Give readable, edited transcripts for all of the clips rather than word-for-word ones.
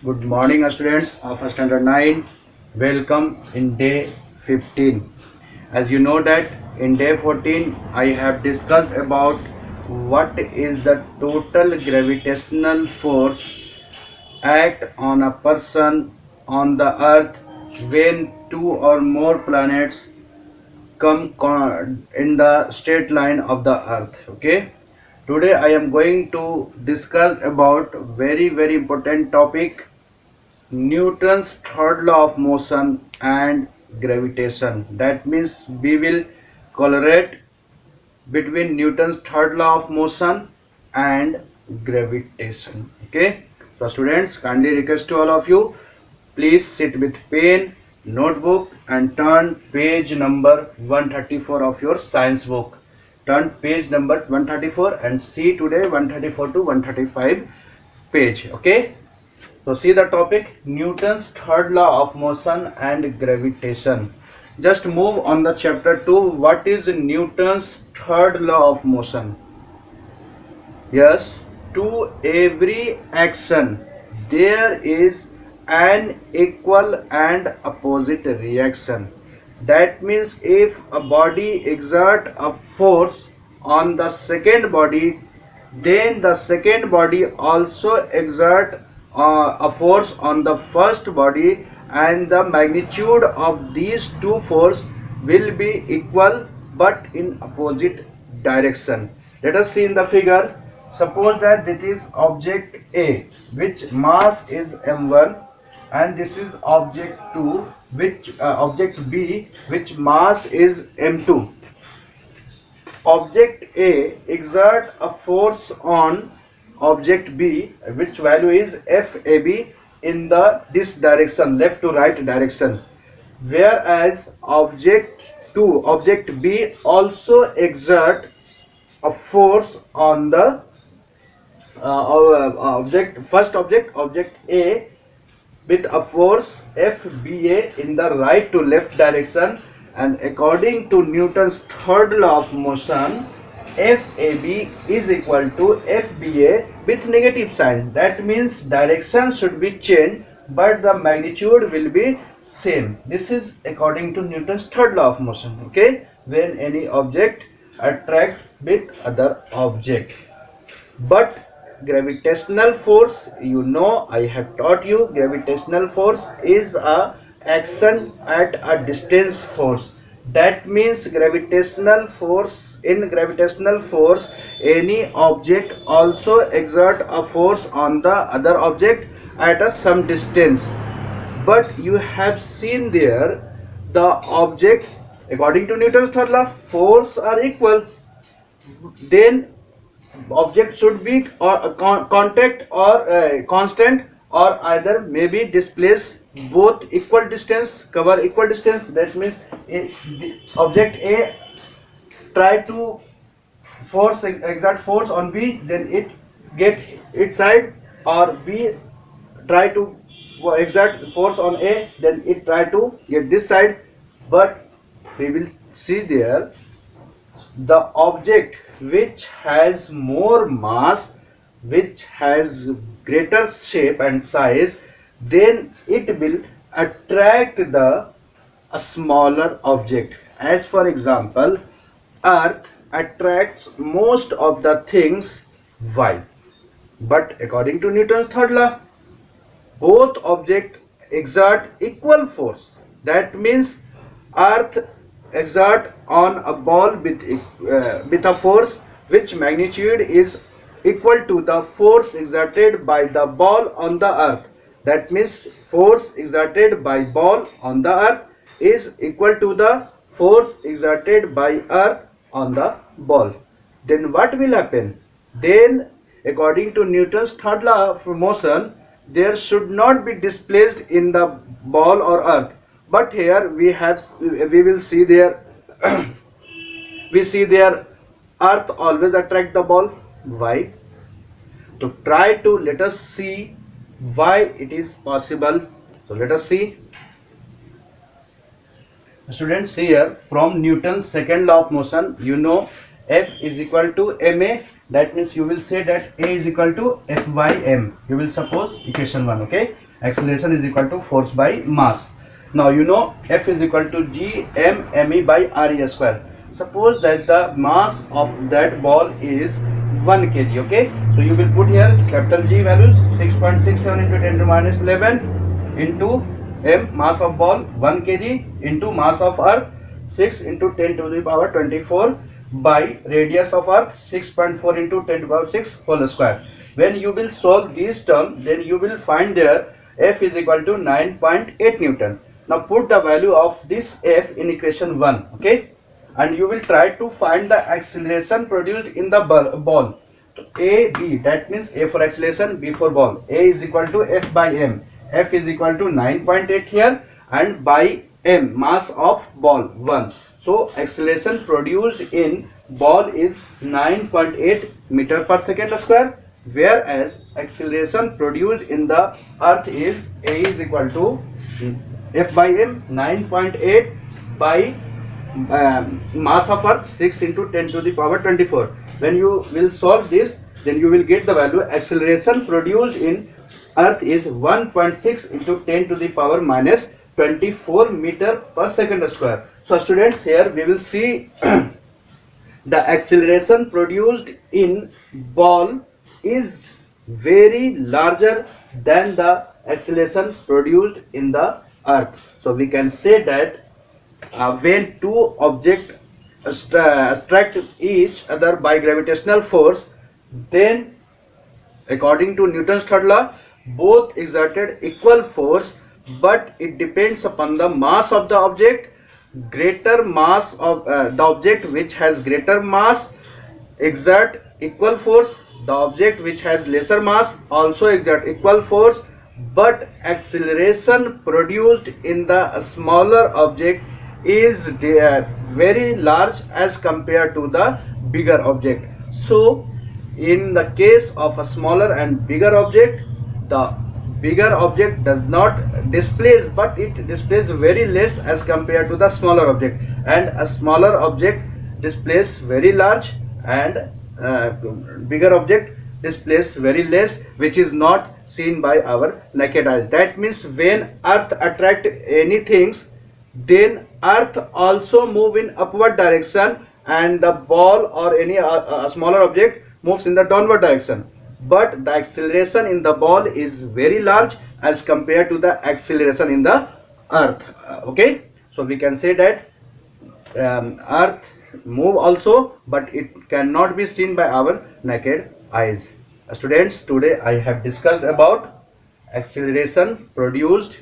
Good morning, students of standard 9. Welcome in day 15. As you know that in day 14 I have discussed about what is the total gravitational force act on a person on the earth when two or more planets come in the straight line of the earth. Okay, today I am going to discuss about very important topic, Newton's third law of motion and gravitation. That means we will correlate between Newton's third law of motion and gravitation. Okay. So students, kindly request to all of you, please sit with pen, notebook and turn page number 134 of your science book. Turn page number 134 and see today 134 to 135 page. Okay. So see the topic, Newton's third law of motion and gravitation. Just move on the chapter 2. What is Newton's third law of motion? Yes, to every action there is an equal and opposite reaction. That means if a body exert a force on the second body, then the second body also exert a force on the first body, and the magnitude of these two forces will be equal but in opposite direction. Let us see in the figure. Suppose that this is object A, which mass is m1, and this is object 2, which object B, which mass is m2. Object A exert a force on object B, which value is FAB, in this direction, left to right direction, whereas object B also exert a force on the object A with a force FBA in the right to left direction, and according to Newton's third law of motion, FAB is equal to FBA with negative sign. That means direction should be changed but the magnitude will be same. This is according to Newton's third law of motion. Okay, when any object attract with other object. But gravitational force, you know, I have taught you, gravitational force is a action at a distance force. That means gravitational force, in gravitational force, any object also exert a force on the other object at a some distance. But you have seen there, the object, according to Newton's third law, force are equal, then object should be or contact or constant, or either maybe displace both equal distance, cover equal distance. That means the object A try to exert force on B, then it get its side, or B try to exert force on A, then it try to get this side. But we will see there, the object which has more mass, which has greater shape and size, then it will attract a smaller object. As for example, earth attracts most of the things. Why? But according to Newton's third law, both objects exert equal force. That means earth exert on a ball with a force which magnitude is equal to the force exerted by the ball on the earth. That means force exerted by ball on the earth is equal to the force exerted by earth on the ball. Then what will happen? Then according to Newton's third law of motion, there should not be displaced in the ball or earth. But here we will see there we see there earth always attract the ball. Why? To try to let us see why it is possible. So let us see. Students, here from Newton's second law of motion, you know F is equal to ma. That means you will say that A is equal to F by m. You will suppose equation 1. Okay, acceleration is equal to force by mass. Now you know F is equal to G M me by re square. Suppose that the mass of that ball is 1 kg. Okay, so you will put here capital G values 6.67 into 10 to minus 11 into m, mass of ball 1 kg, into mass of earth 6 into 10 to the power 24 by radius of earth 6.4 into 10 to the power 6 whole square. When you will solve these terms, then you will find there F is equal to 9.8 Newton. Now put the value of this F in equation 1, okay, and you will try to find the acceleration produced in the ball. So A, B, that means A for acceleration, B for ball. A is equal to F by M. F is equal to 9.8 here, and by M, mass of ball 1. So acceleration produced in ball is 9.8 meter per second square, whereas acceleration produced in the earth is A is equal to F by M 9.8 by mass of earth 6 into 10 to the power 24. When you will solve this, then you will get the value acceleration produced in earth is 1.6 into 10 to the power minus 24 meter per second square. So students, here we will see the acceleration produced in ball is very larger than the acceleration produced in the earth. So we can say that when two objects attract each other by gravitational force, then according to Newton's third law, both exerted equal force, but it depends upon the mass of the object. Greater mass of the object which has greater mass exert equal force, the object which has lesser mass also exert equal force, but acceleration produced in the smaller object is very large as compared to the bigger object. So in the case of a smaller and bigger object, the bigger object does not displace, but it displaces very less as compared to the smaller object, and a smaller object displaces very large, and bigger object displaces very less, which is not seen by our naked eyes. That means when earth attract anything, then earth also move in upward direction, and the ball or any smaller object moves in the downward direction, but the acceleration in the ball is very large as compared to the acceleration in the earth. Okay, so we can say that earth move also, but it cannot be seen by our naked eyes. Students, today I have discussed about acceleration produced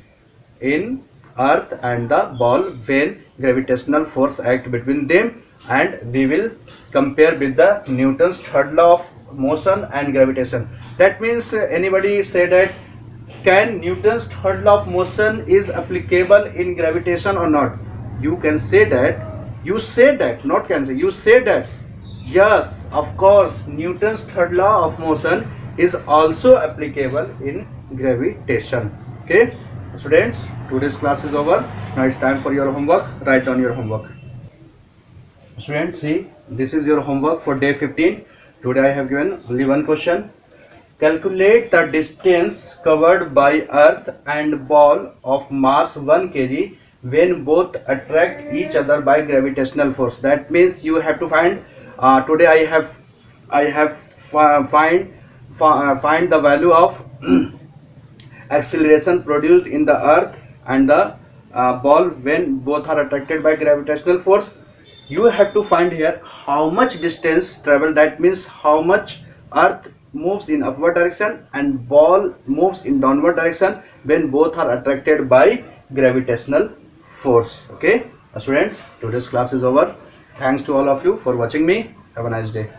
in earth and the ball when gravitational force act between them, and we will compare with the Newton's third law of motion and gravitation. That means anybody say that can Newton's third law of motion is applicable in gravitation or not? You can say that, you say that, not can say, you say that yes, of course Newton's third law of motion is also applicable in gravitation. Okay students, today's class is over. Now it's time for your homework. Write down your homework. Students, see, this is your homework for day 15. Today I have given only one question. Calculate the distance covered by earth and ball of mass 1 kg when both attract each other by gravitational force. That means you have to find today I have find the value of acceleration produced in the earth and the ball when both are attracted by gravitational force. You have to find here how much distance travel, that means how much earth moves in upward direction and ball moves in downward direction when both are attracted by gravitational force. Okay students, today's class is over. Thanks to all of you for watching me. Have a nice day.